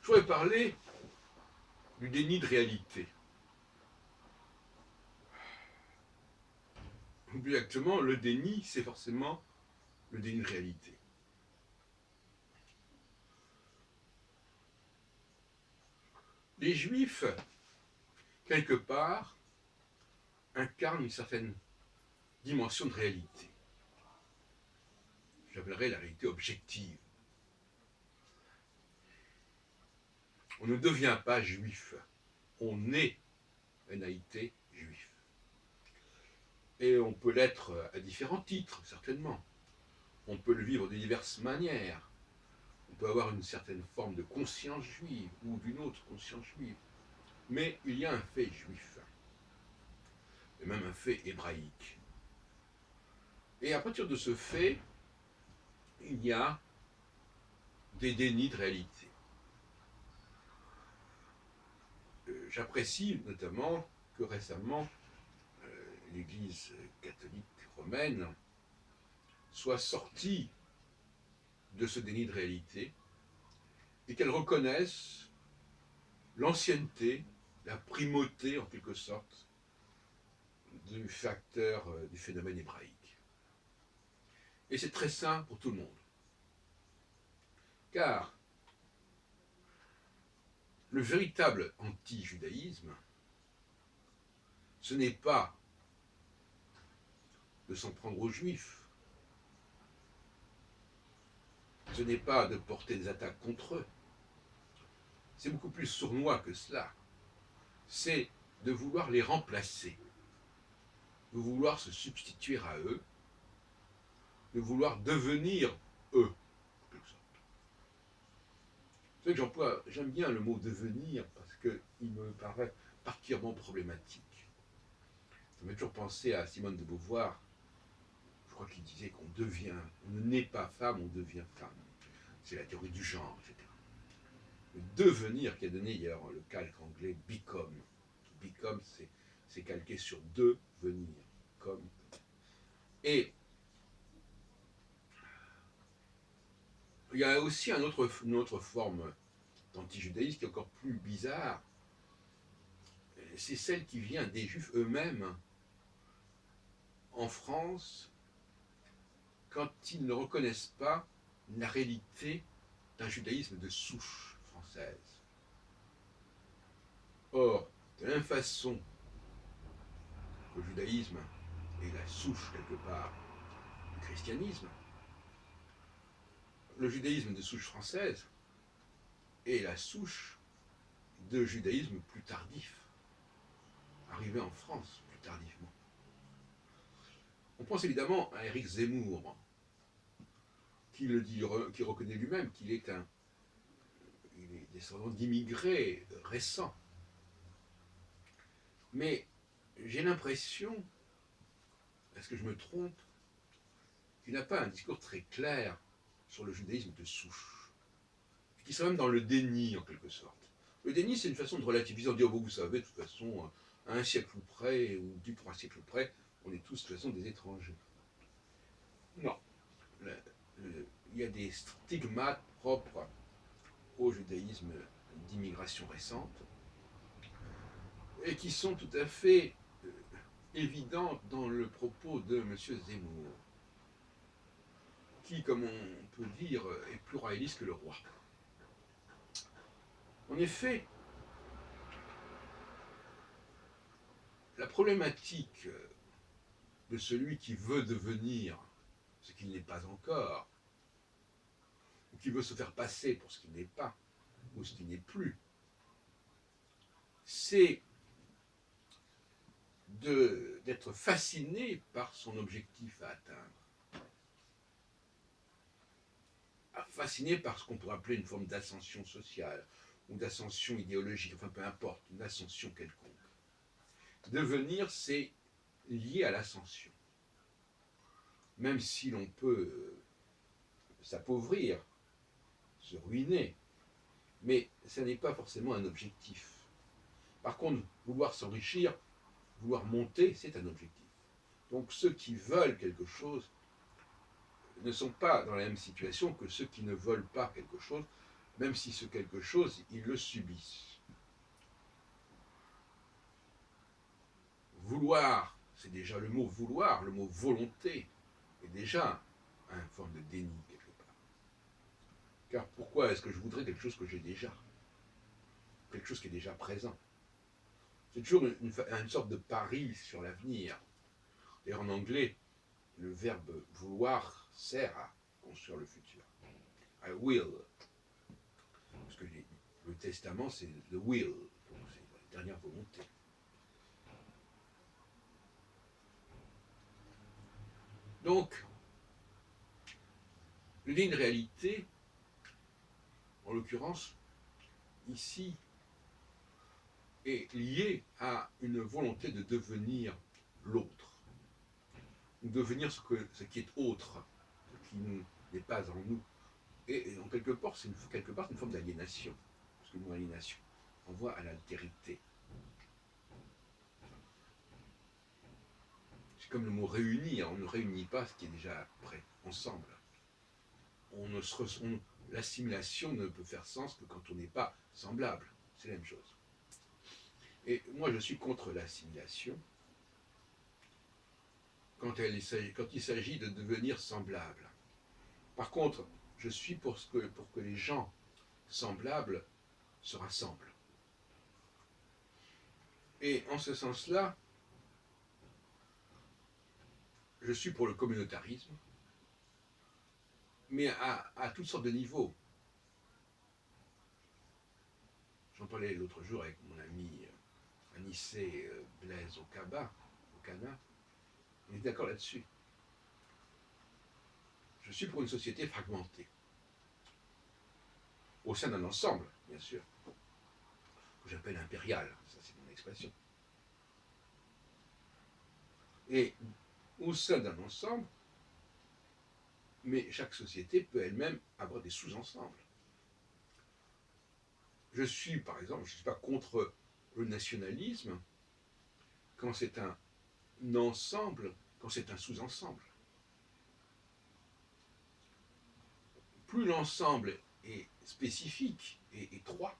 voudrais parler du déni de réalité. Plus exactement, le déni, c'est forcément le déni de réalité. Les Juifs, quelque part, incarnent une certaine dimension de réalité. J'appellerais la réalité objective. On ne devient pas juif, on est NAIT juif. Et on peut l'être à différents titres, certainement. On peut le vivre de diverses manières. On peut avoir une certaine forme de conscience juive ou d'une autre conscience juive. Mais il y a un fait juif, et même un fait hébraïque. Et à partir de ce fait, il y a des dénis de réalité. J'apprécie notamment que récemment, l'Église catholique romaine soit sortie de ce déni de réalité et qu'elle reconnaisse l'ancienneté, la primauté en quelque sorte du facteur du phénomène hébraïque. Et c'est très sain pour tout le monde. Car le véritable anti-judaïsme, ce n'est pas de s'en prendre aux juifs, ce n'est pas de porter des attaques contre eux, c'est beaucoup plus sournois que cela. C'est de vouloir les remplacer, de vouloir se substituer à eux, de vouloir devenir eux, en quelque sorte. C'est vrai que j'aime bien le mot devenir parce qu'il me paraît particulièrement problématique. Ça m'a toujours pensé à Simone de Beauvoir, je crois qu'il disait qu'on devient, on ne naît pas femme, on devient femme. C'est la théorie du genre, etc. Le devenir qui a donné hier le calque anglais become. Become, c'est calqué sur devenir, comme. Et il y a aussi une autre forme d'antijudaïsme qui est encore plus bizarre. C'est celle qui vient des juifs eux-mêmes en France quand ils ne reconnaissent pas la réalité d'un judaïsme de souche française. Or, de la même façon que le judaïsme est la souche quelque part du christianisme, le judaïsme de souche française est la souche de judaïsme plus tardif, arrivé en France plus tardivement. On pense évidemment à Éric Zemmour, qui reconnaît lui-même qu'il est il est descendant d'immigrés récents. Mais j'ai l'impression, est-ce que je me trompe, qu'il n'a pas un discours très clair sur le judaïsme de souche, qui serait même dans le déni en quelque sorte. Le déni, c'est une façon de relativiser en disant, oh, vous savez, de toute façon, à un siècle près, ou 2-3 siècles près, on est tous de toute façon des étrangers. Non. Il y a des stigmates propres au judaïsme d'immigration récente, et qui sont tout à fait évidentes dans le propos de M. Zemmour, qui, comme on peut dire, est plus royaliste que le roi. En effet, la problématique de celui qui veut devenir ce qu'il n'est pas encore, ou qui veut se faire passer pour ce qu'il n'est pas, ou ce qui n'est plus, c'est d'être fasciné par son objectif à atteindre. Fasciné par ce qu'on pourrait appeler une forme d'ascension sociale, ou d'ascension idéologique, enfin peu importe, une ascension quelconque. Devenir, c'est lié à l'ascension. Même si l'on peut s'appauvrir, se ruiner, mais ça n'est pas forcément un objectif. Par contre, vouloir s'enrichir, vouloir monter, c'est un objectif. Donc ceux qui veulent quelque chose ne sont pas dans la même situation que ceux qui ne veulent pas quelque chose, même si ce quelque chose, ils le subissent. Vouloir, c'est déjà le mot vouloir, le mot volonté, est déjà une forme de déni quelque part. Car pourquoi est-ce que je voudrais quelque chose que j'ai déjà? Quelque chose qui est déjà présent. C'est toujours une sorte de pari sur l'avenir. Et en anglais, le verbe vouloir sert à construire le futur. I will. Parce que le testament, c'est the will. C'est la dernière volonté. Donc, le déni de réalité, en l'occurrence, ici, est lié à une volonté de devenir l'autre. Devenir ce qui est autre, ce qui n'est pas en nous. Et en quelque part, c'est une forme d'aliénation. Parce que le mot aliénation renvoie à l'altérité. C'est comme le mot réunir. On ne réunit pas ce qui est déjà prêt, ensemble. L'assimilation ne peut faire sens que quand on n'est pas semblable. C'est la même chose. Et moi, je suis contre l'assimilation quand il s'agit de devenir semblable. Par contre, je suis pour que les gens semblables se rassemblent. Et en ce sens-là, je suis pour le communautarisme, mais à toutes sortes de niveaux. J'en parlais l'autre jour avec mon ami Anissé Blaise au Cana. On est d'accord là-dessus. Je suis pour une société fragmentée, au sein d'un ensemble, bien sûr, que j'appelle impérial, ça c'est mon expression. Et au sein d'un ensemble, mais chaque société peut elle-même avoir des sous-ensembles. Je suis, par exemple, je ne suis pas contre le nationalisme quand c'est un ensemble, quand c'est un sous-ensemble. Plus l'ensemble est spécifique et étroit,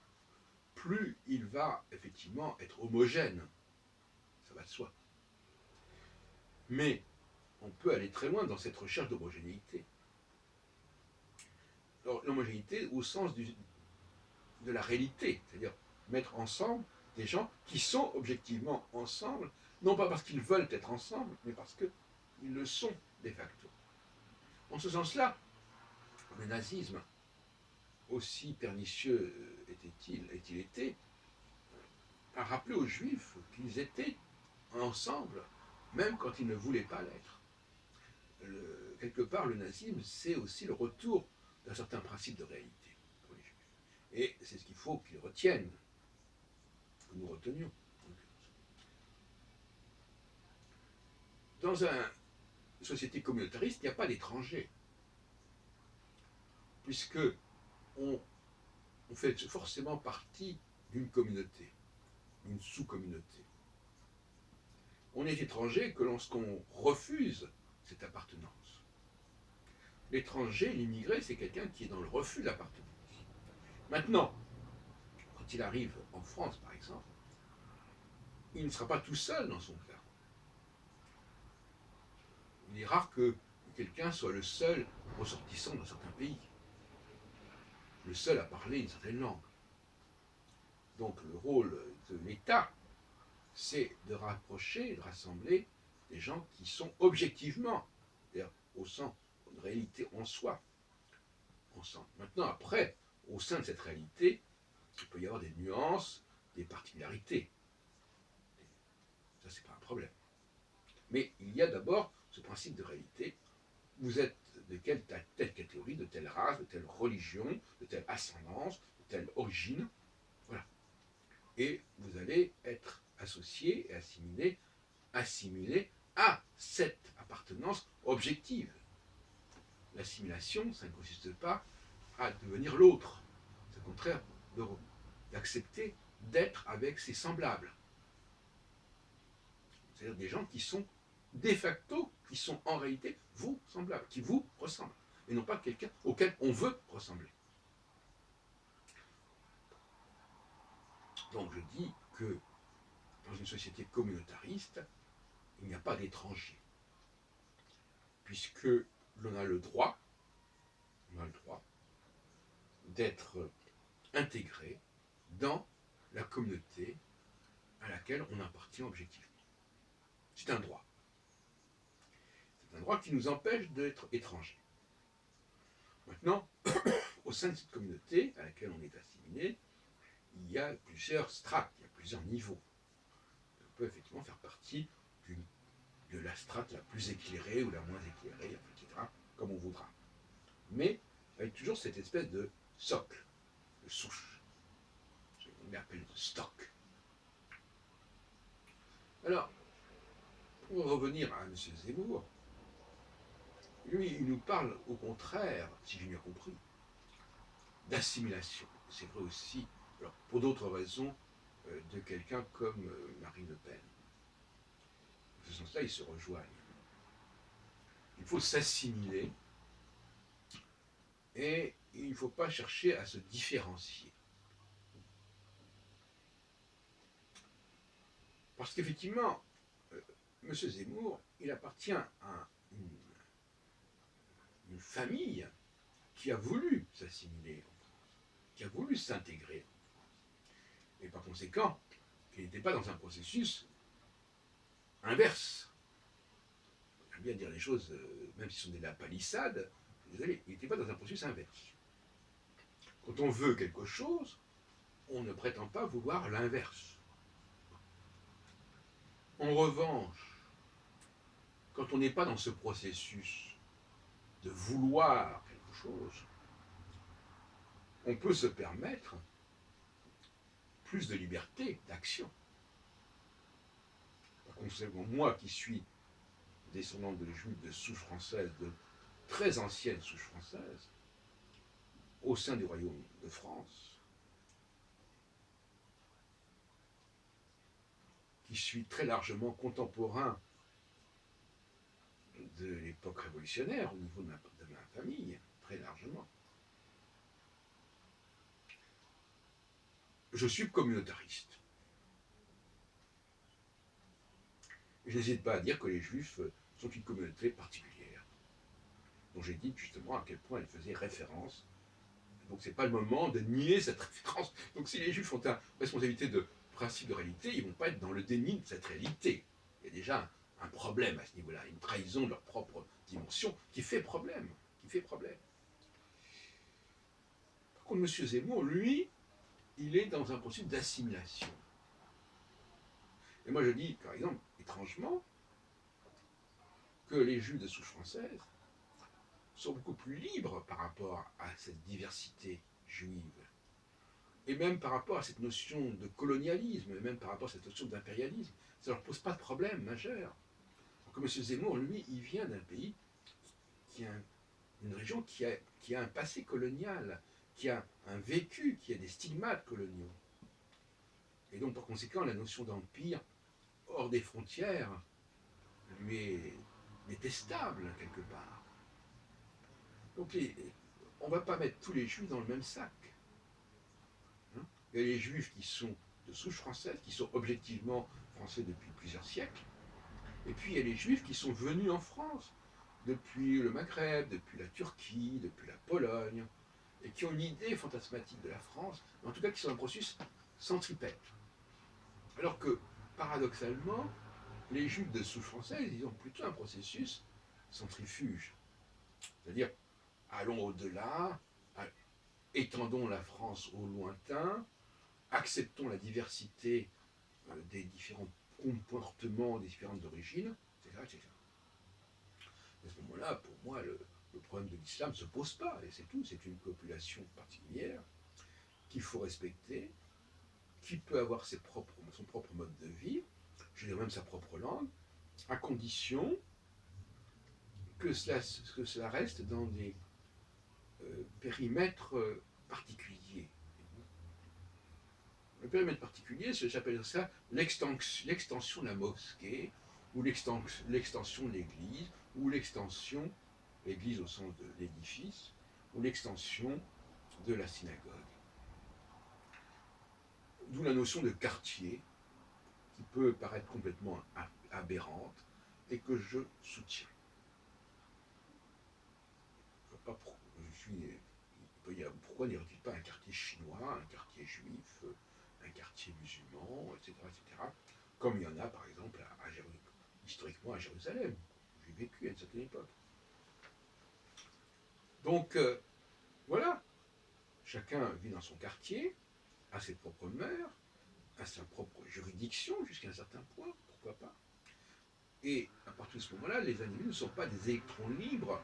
plus il va effectivement être homogène. Ça va de soi. Mais on peut aller très loin dans cette recherche d'homogénéité. L'homogénéité au sens de la réalité, c'est-à-dire mettre ensemble des gens qui sont objectivement ensemble, non pas parce qu'ils veulent être ensemble, mais parce qu'ils le sont de facto. En ce sens-là, le nazisme, aussi pernicieux est-il été, a rappelé aux Juifs qu'ils étaient ensemble, même quand ils ne voulaient pas l'être. Quelque part, le nazisme, c'est aussi le retour d'un certain principe de réalité pour les Juifs. Et c'est ce qu'il faut qu'ils retiennent, que nous retenions. Dans une société communautariste, il n'y a pas d'étrangers, puisque on fait forcément partie d'une communauté, d'une sous-communauté. On est étranger que lorsqu'on refuse cette appartenance. L'étranger, l'immigré, c'est quelqu'un qui est dans le refus de l'appartenance. Maintenant, quand il arrive en France, par exemple, il ne sera pas tout seul dans son cas. Il est rare que quelqu'un soit le seul ressortissant d'un certain pays, le seul à parler une certaine langue. Donc le rôle de l'État, c'est de rapprocher, de rassembler des gens qui sont objectivement, c'est-à-dire au sens de réalité en soi, ensemble. Maintenant, après, au sein de cette réalité, il peut y avoir des nuances, des particularités. Ça, c'est pas un problème. Mais il y a d'abord ce principe de réalité. Vous êtes de telle catégorie, de telle race, de telle religion, de telle ascendance, de telle origine. Voilà. Et vous allez être associé et assimilé à cette appartenance objective. L'assimilation, ça ne consiste pas à devenir l'autre. C'est au contraire d'accepter d'être avec ses semblables. C'est-à-dire des gens qui sont de facto, qui sont en réalité vous semblables, qui vous ressemblent, et non pas quelqu'un auquel on veut ressembler. Donc je dis que dans une société communautariste, il n'y a pas d'étrangers, puisque l'on a le droit d'être intégré dans la communauté à laquelle on appartient objectivement. C'est un droit. C'est un droit qui nous empêche d'être étrangers. Maintenant, au sein de cette communauté à laquelle on est assimilé, il y a plusieurs strates, il y a plusieurs niveaux. On peut effectivement faire partie de la strate la plus éclairée ou la moins éclairée, etc., comme on voudra. Mais avec toujours cette espèce de socle, de souche, ce qu'on appelle de stock. Alors, pour revenir à M. Zemmour, lui, il nous parle au contraire, si j'ai bien compris, d'assimilation. C'est vrai aussi, alors, pour d'autres raisons, de quelqu'un comme Marine Le Pen. De ce sens-là, ils se rejoignent. Il faut s'assimiler et il ne faut pas chercher à se différencier. Parce qu'effectivement, M. Zemmour, il appartient à une famille qui a voulu s'assimiler en France, qui a voulu s'intégrer. Et par conséquent, il n'était pas dans un processus inverse. J'aime bien dire les choses, même si ce sont des lapalissades, désolé, il n'était pas dans un processus inverse. Quand on veut quelque chose, on ne prétend pas vouloir l'inverse. En revanche, quand on n'est pas dans ce processus de vouloir quelque chose, on peut se permettre plus de liberté d'action. Par conséquent, moi qui suis descendant de juifs de souche française, de très anciennes souches françaises, au sein du royaume de France, qui suis très largement contemporain de l'époque révolutionnaire au niveau de ma famille, très largement. Je suis communautariste. Et je n'hésite pas à dire que les Juifs sont une communauté particulière, dont j'ai dit justement à quel point elle faisait référence. Donc c'est pas le moment de nier cette référence. Donc si les Juifs ont une responsabilité de principe de réalité, ils ne vont pas être dans le déni de cette réalité. Il y a déjà un problème à ce niveau-là, une trahison de leur propre dimension qui fait problème. Par contre, M. Zemmour, lui, il est dans un processus d'assimilation. Et moi je dis, par exemple, étrangement, que les Juifs de souche française sont beaucoup plus libres par rapport à cette diversité juive. Et même par rapport à cette notion de colonialisme, et même par rapport à cette notion d'impérialisme. Ça ne leur pose pas de problème majeur. Alors que M. Zemmour, lui, il vient d'un pays qui a une région qui a un passé colonial, qui a un vécu, qui a des stigmates coloniaux. Et donc, par conséquent, la notion d'empire hors des frontières lui est détestable, quelque part. Donc, on ne va pas mettre tous les juifs dans le même sac. Hein, il y a les juifs qui sont de souche française, qui sont objectivement français depuis plusieurs siècles, et puis il y a les juifs qui sont venus en France depuis le Maghreb, depuis la Turquie, depuis la Pologne, et qui ont une idée fantasmatique de la France, mais en tout cas qui sont dans un processus centripète. Alors que, paradoxalement, les juifs de souche française, ils ont plutôt un processus centrifuge. C'est-à-dire, allons au-delà, étendons la France au lointain, acceptons la diversité des différents comportements, des différentes origines, etc. À ce moment-là, pour moi, le problème de l'islam ne se pose pas, et c'est tout. C'est une population particulière qu'il faut respecter, qui peut avoir son propre mode de vie, je dirais même sa propre langue, à condition que cela reste dans des périmètres particuliers. Le périmètre particulier, j'appelle ça l'extension de la mosquée, ou l'extension de l'église, ou l'extension, l'église au sens de l'édifice, ou l'extension de la synagogue. D'où la notion de quartier, qui peut paraître complètement aberrante, et que je soutiens. Pourquoi n'y aurait-il pas un quartier chinois, un quartier juif, un quartier musulman, etc. Comme il y en a par exemple historiquement à Jérusalem, où j'ai vécu à une certaine époque. Donc voilà, chacun vit dans son quartier, a ses propres mœurs, a sa propre juridiction jusqu'à un certain point, pourquoi pas. Et à partir de ce moment-là, les individus ne sont pas des électrons libres,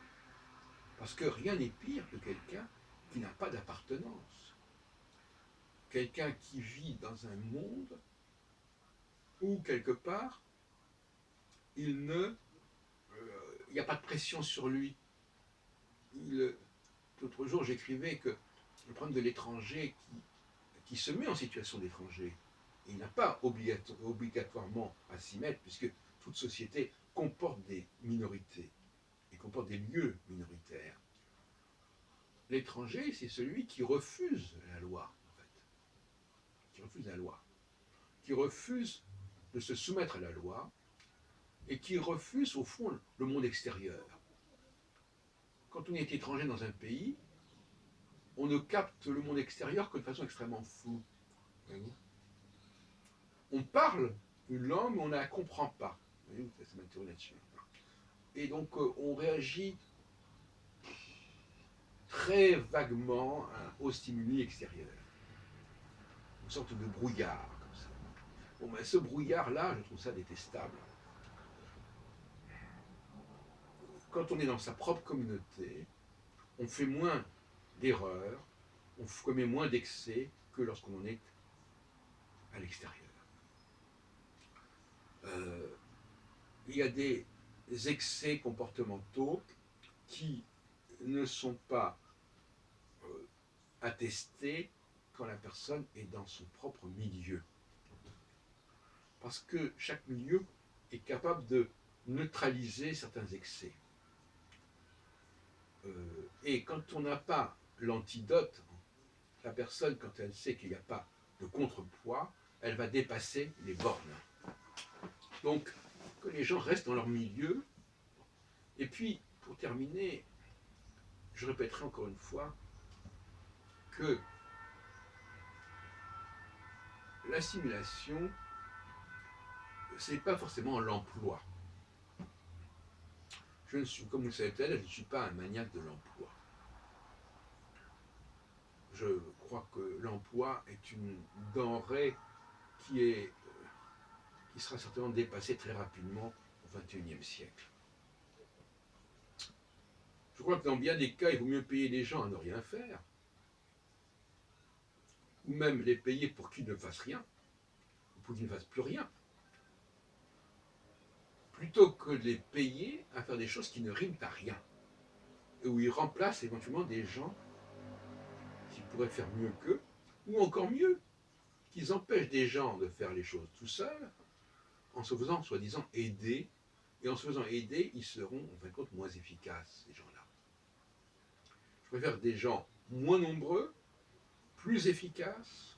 parce que rien n'est pire que quelqu'un qui n'a pas d'appartenance. Quelqu'un qui vit dans un monde où, quelque part, il n'y a pas de pression sur lui. L'autre jour, j'écrivais que le problème de l'étranger qui se met en situation d'étranger, il n'a pas obligatoirement à s'y mettre, puisque toute société comporte des minorités et comporte des lieux minoritaires. L'étranger, c'est celui qui refuse la loi, en fait. Qui refuse la loi. Qui refuse de se soumettre à la loi et qui refuse, au fond, le monde extérieur. Quand on est étranger dans un pays, on ne capte le monde extérieur que de façon extrêmement floue. On parle une langue, mais on ne la comprend pas. C'est ma théorie là-dessus. Et donc, on réagit très vaguement aux stimuli extérieurs. Une sorte de brouillard, comme ça. Bon, ben, ce brouillard-là, je trouve ça détestable. Quand on est dans sa propre communauté, on fait moins d'erreurs, on commet moins d'excès que lorsqu'on en est à l'extérieur. Il y a des excès comportementaux qui ne sont pas attestés quand la personne est dans son propre milieu. Parce que chaque milieu est capable de neutraliser certains excès. Et quand on n'a pas l'antidote, la personne, quand elle sait qu'il n'y a pas de contrepoids, elle va dépasser les bornes. Donc, que les gens restent dans leur milieu. Et puis, pour terminer, je répéterai encore une fois que l'assimilation, ce n'est pas forcément l'emploi. Je ne suis, comme vous le savez peut-être, je ne suis pas un maniaque de l'emploi. Je crois que l'emploi est une denrée qui sera certainement dépassée très rapidement au XXIe siècle. Je crois que dans bien des cas, il vaut mieux payer les gens à ne rien faire, ou même les payer pour qu'ils ne fassent rien, ou pour qu'ils ne fassent plus rien, plutôt que de les payer à faire des choses qui ne riment à rien, et où ils remplacent éventuellement des gens qui pourraient faire mieux qu'eux, ou encore mieux, qu'ils empêchent des gens de faire les choses tout seuls, en se faisant soi-disant aider, et en se faisant aider, ils seront en fin de compte moins efficaces, ces gens-là. Je préfère des gens moins nombreux, plus efficaces,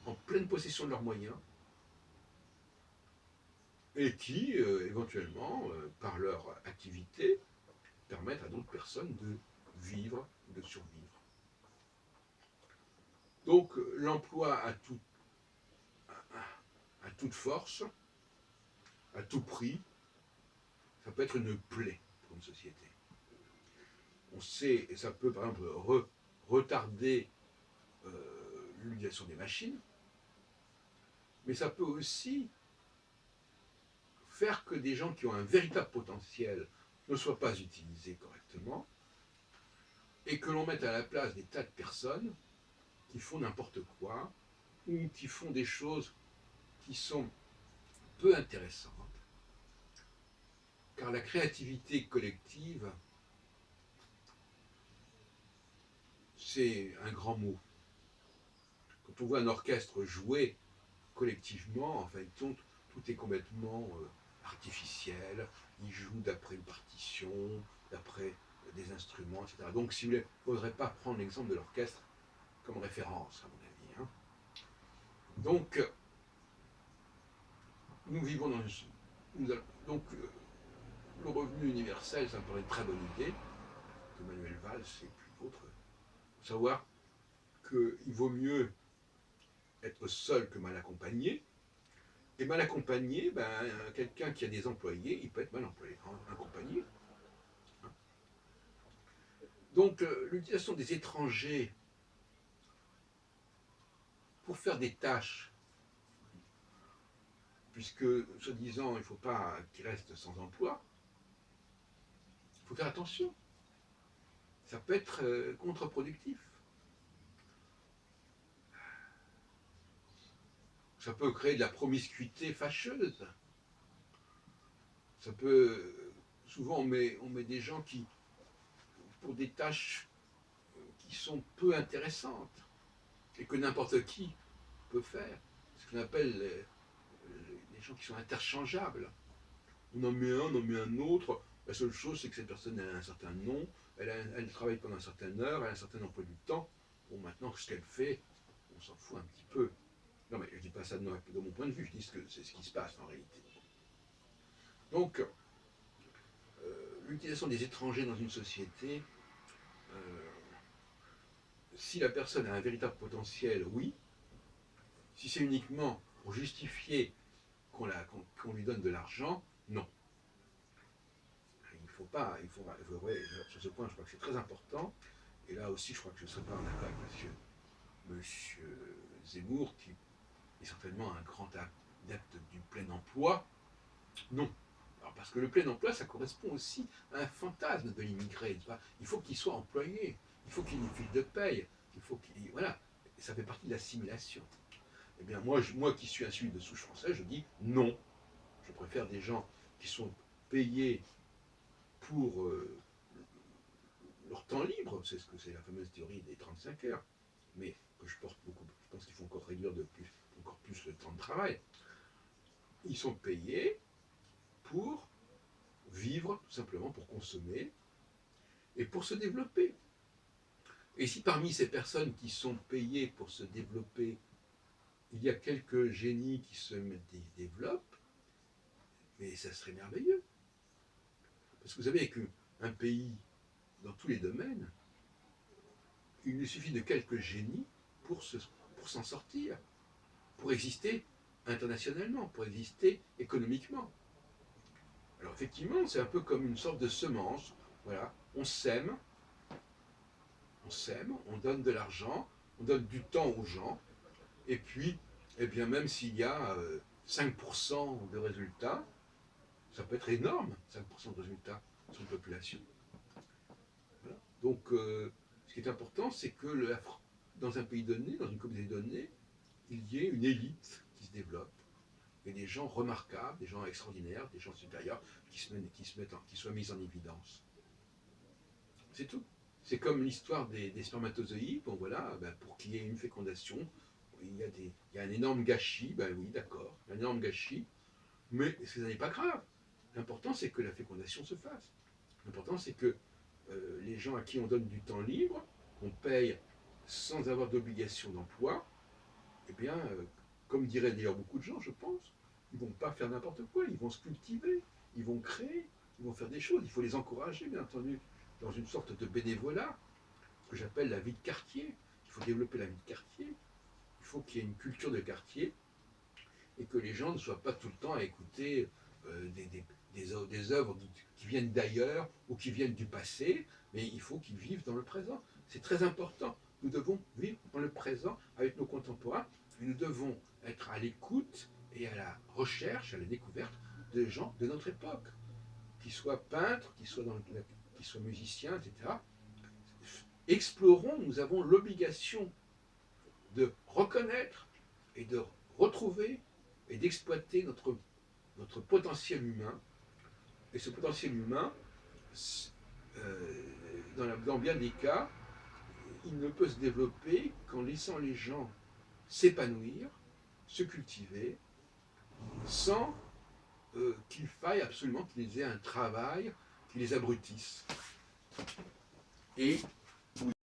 en pleine possession de leurs moyens, et qui, éventuellement, par leur activité, permettent à d'autres personnes de vivre, de survivre. Donc, l'emploi à toute force, à tout prix, ça peut être une plaie pour une société. On sait, et ça peut par exemple retarder l'utilisation des machines, mais ça peut aussi faire que des gens qui ont un véritable potentiel ne soient pas utilisés correctement, et que l'on mette à la place des tas de personnes qui font n'importe quoi, ou qui font des choses qui sont peu intéressantes, car la créativité collective, c'est un grand mot. Quand on voit un orchestre jouer collectivement, en fin de compte, tout est complètement artificiel. Ils jouent d'après une partition, d'après des instruments, etc. Donc, si vous voulez, il ne faudrait pas prendre l'exemple de l'orchestre comme référence, à mon avis. Donc, nous vivons dans donc, le revenu universel, ça me paraît une très bonne idée, de Manuel Valls et puis d'autres. Il faut savoir qu'il vaut mieux être seul que mal accompagné. Et mal accompagné, ben, quelqu'un qui a des employés, il peut être mal employé, accompagné. Donc, l'utilisation des étrangers pour faire des tâches, puisque, soi-disant, il ne faut pas qu'ils restent sans emploi, il faut faire attention. Ça peut être contre-productif. Ça peut créer de la promiscuité fâcheuse. Ça peut... Souvent, on met des gens pour des tâches qui sont peu intéressantes et que n'importe qui peut faire. Ce qu'on appelle les gens qui sont interchangeables. On en met un, on en met un autre. La seule chose, c'est que cette personne a un certain nom, elle travaille pendant une certaine heure, elle a un certain emploi du temps. Bon, maintenant, ce qu'elle fait, on s'en fout un petit peu. Non, mais je ne dis pas ça de mon point de vue, je dis que c'est ce qui se passe en réalité. Donc, l'utilisation des étrangers dans une société, si la personne a un véritable potentiel, oui. Si c'est uniquement pour justifier qu'on lui donne de l'argent, non. Sur ce point, je crois que c'est très important. Et là aussi, je crois que je ne serai pas en accord avec monsieur Zemmour, qui est certainement un grand adepte du plein emploi. Non. Alors, parce que le plein emploi, ça correspond aussi à un fantasme de l'immigré. Il faut qu'il soit employé, il faut qu'il ait une fiche de paye, il faut qu'il... Voilà, et ça fait partie de l'assimilation. Eh bien, moi qui suis issu de souche française, je dis non. Je préfère des gens qui sont payés pour leur temps libre, c'est la fameuse théorie des 35 heures, mais que je porte beaucoup. Je pense qu'il faut encore réduire encore plus le temps de travail. Ils sont payés pour vivre, tout simplement pour consommer et pour se développer. Et si parmi ces personnes qui sont payées pour se développer, il y a quelques génies qui se développent, mais ça serait merveilleux. Parce que vous savez qu'un pays, dans tous les domaines, il lui suffit de quelques génies pour s'en sortir, pour exister internationalement, pour exister économiquement. Alors effectivement, c'est un peu comme une sorte de semence. Voilà, on sème, on donne de l'argent, on donne du temps aux gens, et puis, eh bien, même s'il y a 5% de résultats, ça peut être énorme, 5% de résultats sur une population. Voilà. Donc, ce qui est important, c'est que dans un pays donné, dans une communauté donnée, il y ait une élite qui se développe, et des gens remarquables, des gens extraordinaires, des gens supérieurs qui soient mis en évidence. C'est tout. C'est comme l'histoire des spermatozoïdes. Bon voilà, ben, pour qu'il y ait une fécondation, il y a un énorme gâchis. Ben oui, d'accord, un énorme gâchis. Mais ça n'est pas grave. L'important, c'est que la fécondation se fasse. L'important, c'est que les gens à qui on donne du temps libre, on paye sans avoir d'obligation d'emploi, eh bien, comme diraient d'ailleurs beaucoup de gens, je pense, ils ne vont pas faire n'importe quoi, ils vont se cultiver, ils vont créer, ils vont faire des choses. Il faut les encourager, bien entendu, dans une sorte de bénévolat, ce que j'appelle la vie de quartier. Il faut développer la vie de quartier, il faut qu'il y ait une culture de quartier, et que les gens ne soient pas tout le temps à écouter des œuvres qui viennent d'ailleurs ou qui viennent du passé, mais il faut qu'ils vivent dans le présent. C'est très important. Nous devons vivre dans le présent avec nos contemporains, et nous devons être à l'écoute et à la recherche, à la découverte de gens de notre époque, qu'ils soient peintres, qu'ils soient musiciens, etc. Explorons, nous avons l'obligation de reconnaître et de retrouver et d'exploiter notre potentiel humain. Et ce potentiel humain, dans bien des cas, il ne peut se développer qu'en laissant les gens s'épanouir, se cultiver, sans qu'il faille absolument qu'ils aient un travail qui les abrutisse. Et